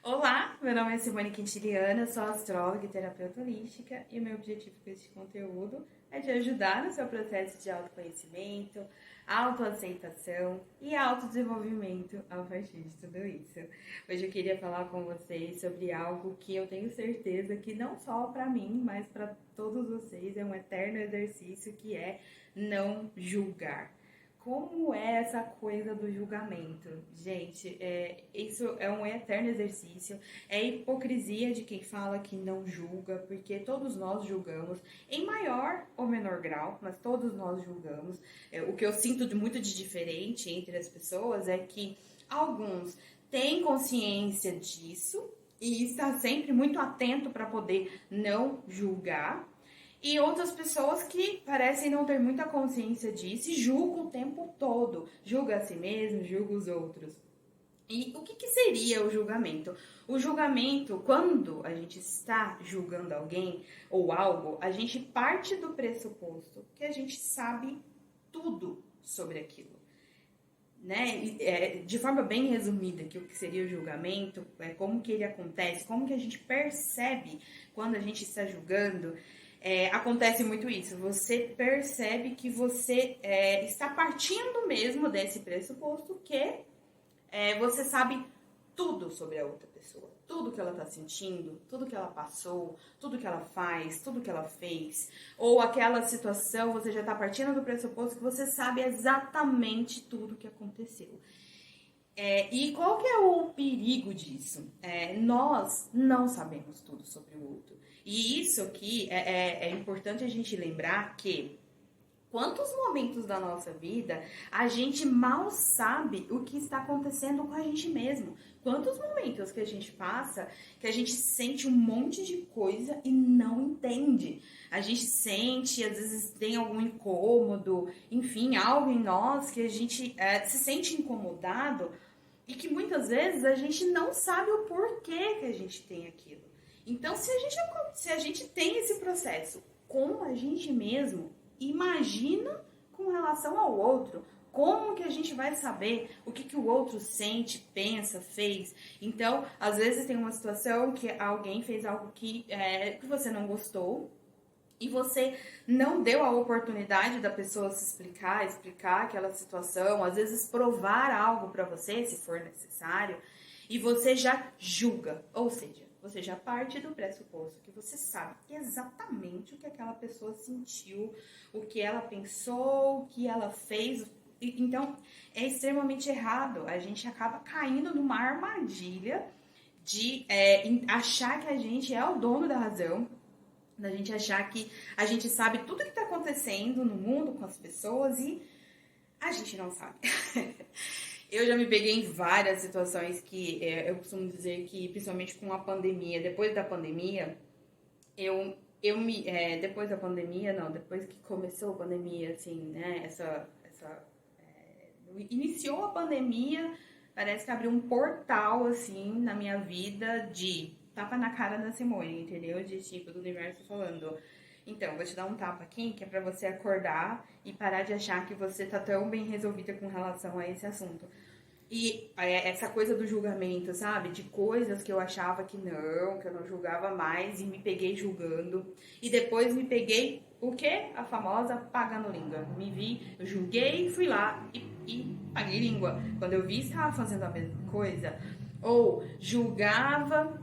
Olá, meu nome é Simone Quintiliana, sou astróloga e terapeuta holística e o meu objetivo com este conteúdo é te ajudar no seu processo de autoconhecimento, autoaceitação e autodesenvolvimento a partir de tudo isso. Hoje eu queria falar com vocês sobre algo que eu tenho certeza que não só para mim, mas para todos vocês é um eterno exercício que é não julgar. Como é essa coisa do julgamento? Gente, isso é um eterno exercício, é hipocrisia de quem fala que não julga, porque todos nós julgamos, em maior ou menor grau, mas todos nós julgamos. O que eu sinto de muito de diferente entre as pessoas é que alguns têm consciência disso e está sempre muito atento para poder não julgar, e outras pessoas que parecem não ter muita consciência disso e julgam o tempo todo. Julga a si mesmo, julga os outros. E o que seria o julgamento? O julgamento, quando a gente está julgando alguém ou algo, a gente parte do pressuposto que a gente sabe tudo sobre aquilo. Né? De forma bem resumida, que o que seria o julgamento, como que ele acontece, como que a gente percebe quando a gente está julgando. Acontece muito isso. Você percebe que você está partindo mesmo desse pressuposto que você sabe tudo sobre a outra pessoa. Tudo que ela está sentindo, tudo que ela passou, tudo que ela faz, tudo que ela fez. Ou aquela situação, você já está partindo do pressuposto que você sabe exatamente tudo que aconteceu. E qual que é o perigo disso? Nós não sabemos tudo sobre o outro. E isso aqui é importante a gente lembrar que quantos momentos da nossa vida a gente mal sabe o que está acontecendo com a gente mesmo? Quantos momentos que a gente passa que a gente sente um monte de coisa e não entende? A gente sente, às vezes tem algum incômodo, enfim, algo em nós que a gente se sente incomodado e que muitas vezes a gente não sabe o porquê que a gente tem aquilo. Então, se a gente tem esse processo com a gente mesmo, imagina com relação ao outro. Como que a gente vai saber o que o outro sente, pensa, fez? Então, às vezes tem uma situação que alguém fez algo que você não gostou e você não deu a oportunidade da pessoa se explicar aquela situação, às vezes provar algo para você, se for necessário, e você já julga, ou seja, você já parte do pressuposto que você sabe exatamente o que aquela pessoa sentiu, o que ela pensou, o que ela fez. Então, é extremamente errado. A gente acaba caindo numa armadilha de achar que a gente é o dono da razão, da gente achar que a gente sabe tudo que está acontecendo no mundo, com as pessoas, e a gente não sabe. Eu já me peguei em várias situações que eu costumo dizer que, principalmente com a pandemia, depois da pandemia, depois da pandemia, não, depois que começou a pandemia, assim, né, iniciou a pandemia, parece que abriu um portal, assim, na minha vida de tapa na cara da Simone, entendeu? De tipo, do universo falando, então, vou te dar um tapa aqui, que é pra você acordar e parar de achar que você tá tão bem resolvida com relação a esse assunto. E essa coisa do julgamento, sabe? De coisas que eu achava que eu não julgava mais e me peguei julgando. E depois me peguei, o quê? A famosa pagando língua. Me vi, eu julguei, fui lá e paguei língua. Quando eu vi, estava fazendo a mesma coisa. Ou julgava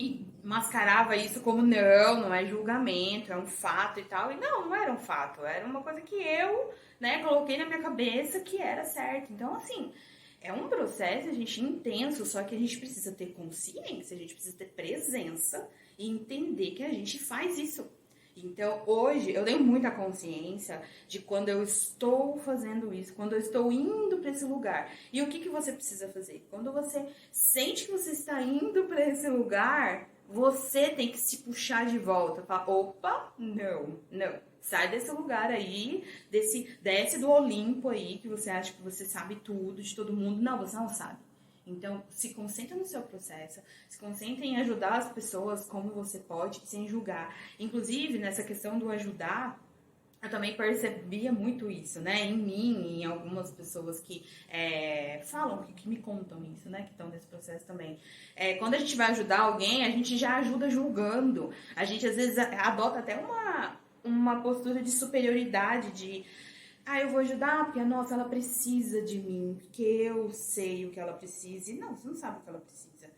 e mascarava isso como não é julgamento, é um fato e tal. E não era um fato, era uma coisa que eu, né, coloquei na minha cabeça que era certo. Então, assim, é um processo, a gente, intenso, só que a gente precisa ter consciência, a gente precisa ter presença e entender que a gente faz isso. Então, hoje, eu tenho muita consciência de quando eu estou fazendo isso, quando eu estou indo para esse lugar. E o que você precisa fazer? Quando você sente que você está indo para esse lugar, você tem que se puxar de volta. Falar, opa, não. Sai desse lugar aí, desce do Olimpo aí, que você acha que você sabe tudo de todo mundo. Não, você não sabe. Então, se concentra no seu processo, se concentra em ajudar as pessoas como você pode, sem julgar. Inclusive, nessa questão do ajudar, eu também percebia muito isso, né? Em mim, em algumas pessoas que falam, que me contam isso, né? Que estão nesse processo também. Quando a gente vai ajudar alguém, a gente já ajuda julgando. A gente, às vezes, adota até uma postura de superioridade, de... Ah, eu vou ajudar porque, nossa, ela precisa de mim, porque eu sei o que ela precisa. E não, você não sabe o que ela precisa.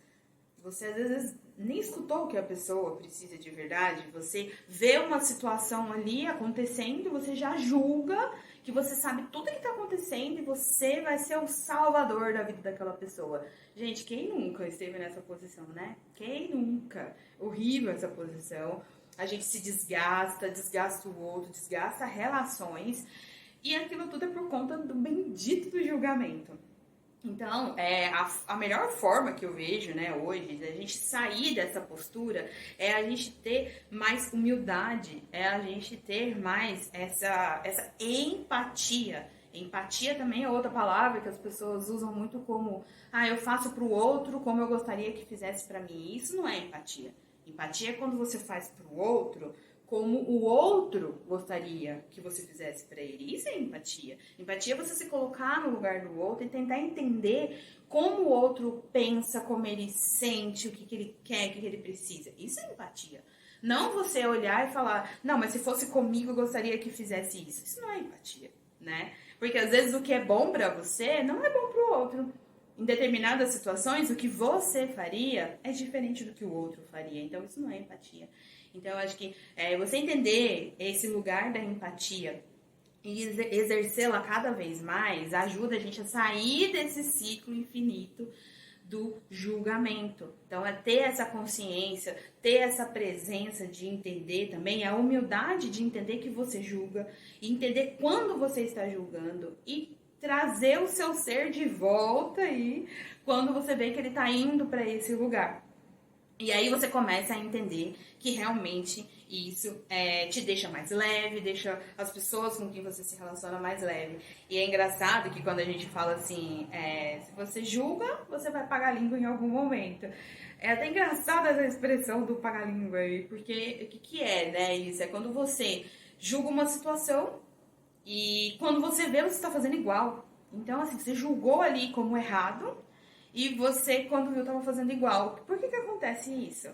Você às vezes nem escutou o que a pessoa precisa de verdade. Você vê uma situação ali acontecendo, você já julga que você sabe tudo que está acontecendo e você vai ser o salvador da vida daquela pessoa. Gente, quem nunca esteve nessa posição, né? Quem nunca? Horrível essa posição. A gente se desgasta, desgasta o outro, desgasta relações. E aquilo tudo é por conta do bendito do julgamento. Então, a melhor forma que eu vejo, né, hoje, da gente sair dessa postura, é a gente ter mais humildade, é a gente ter mais essa empatia. Empatia também é outra palavra que as pessoas usam muito como, eu faço pro outro como eu gostaria que fizesse pra mim. Isso não é empatia. Empatia é quando você faz pro outro como o outro gostaria que você fizesse para ele. Isso é empatia. Empatia é você se colocar no lugar do outro e tentar entender como o outro pensa, como ele sente, o que ele quer, o que ele precisa. Isso é empatia. Não você olhar e falar, não, mas se fosse comigo eu gostaria que fizesse isso. Isso não é empatia, né? Porque às vezes o que é bom para você não é bom para o outro. Em determinadas situações, o que você faria é diferente do que o outro faria. Então, isso não é empatia. Então, eu acho que você entender esse lugar da empatia e exercê-la cada vez mais ajuda a gente a sair desse ciclo infinito do julgamento. Então, é ter essa consciência, ter essa presença de entender também, a humildade de entender que você julga, e entender quando você está julgando e trazer o seu ser de volta aí quando você vê que ele está indo para esse lugar. E aí você começa a entender que realmente isso te deixa mais leve, deixa as pessoas com quem você se relaciona mais leve. E é engraçado que quando a gente fala assim, se você julga, você vai pagar língua em algum momento. É até engraçada essa expressão do pagar língua aí, porque o que é, né, isso? É quando você julga uma situação e quando você vê, você está fazendo igual. Então, assim, você julgou ali como errado e você, quando viu, estava fazendo igual. Por que acontece isso?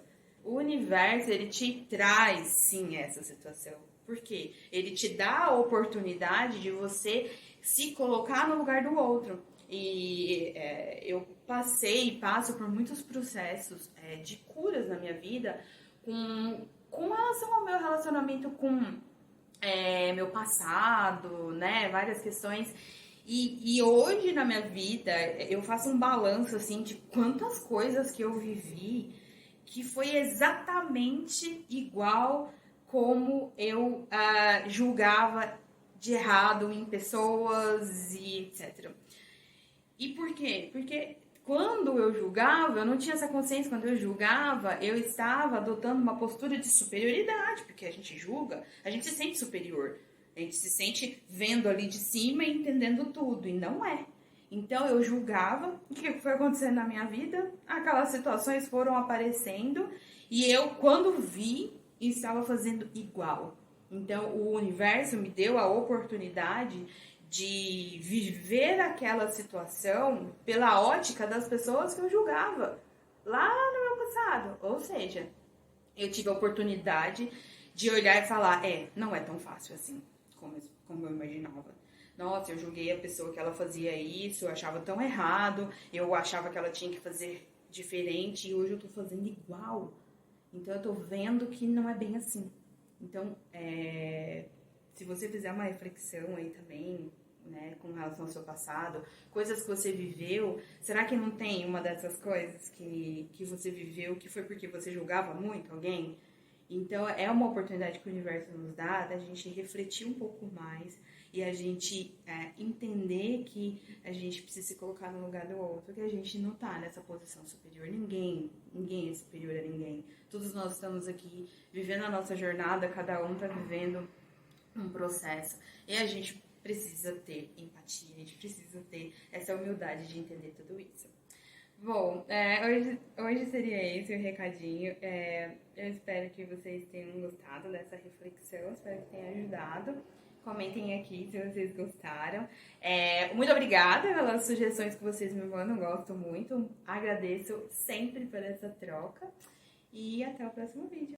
O universo, ele te traz, sim, essa situação. Por quê? Ele te dá a oportunidade de você se colocar no lugar do outro. E eu passei e passo por muitos processos de curas na minha vida com relação ao meu relacionamento com meu passado, né? Várias questões. E hoje na minha vida eu faço um balanço assim de quantas coisas que eu vivi que foi exatamente igual como eu julgava de errado em pessoas e etc. E por quê? Porque quando eu julgava, eu não tinha essa consciência, quando eu julgava, eu estava adotando uma postura de superioridade, porque a gente julga, a gente se sente superior. A gente se sente vendo ali de cima e entendendo tudo, e não é. Então eu julgava, o que foi acontecendo na minha vida? Aquelas situações foram aparecendo, e eu, quando vi, estava fazendo igual. Então o universo me deu a oportunidade de viver aquela situação pela ótica das pessoas que eu julgava lá no meu passado. Ou seja, eu tive a oportunidade de olhar e falar, não é tão fácil assim como eu imaginava. Nossa, eu julguei a pessoa que ela fazia isso, eu achava tão errado, eu achava que ela tinha que fazer diferente e hoje eu tô fazendo igual. Então eu tô vendo que não é bem assim. Então, se você fizer uma reflexão aí também, né, com relação ao seu passado, coisas que você viveu, será que não tem uma dessas coisas que você viveu que foi porque você julgava muito alguém? Então, é uma oportunidade que o universo nos dá da gente refletir um pouco mais e a gente entender que a gente precisa se colocar no lugar do outro, que a gente não tá nessa posição superior. Ninguém é superior a ninguém. Todos nós estamos aqui vivendo a nossa jornada, cada um tá vivendo um processo. E a gente precisa ter empatia, a gente precisa ter essa humildade de entender tudo isso. Bom, hoje seria esse o recadinho. Eu espero que vocês tenham gostado dessa reflexão, espero que tenha ajudado. Comentem aqui se vocês gostaram. Muito obrigada pelas sugestões que vocês me mandam, gosto muito. Agradeço sempre por essa troca. E até o próximo vídeo.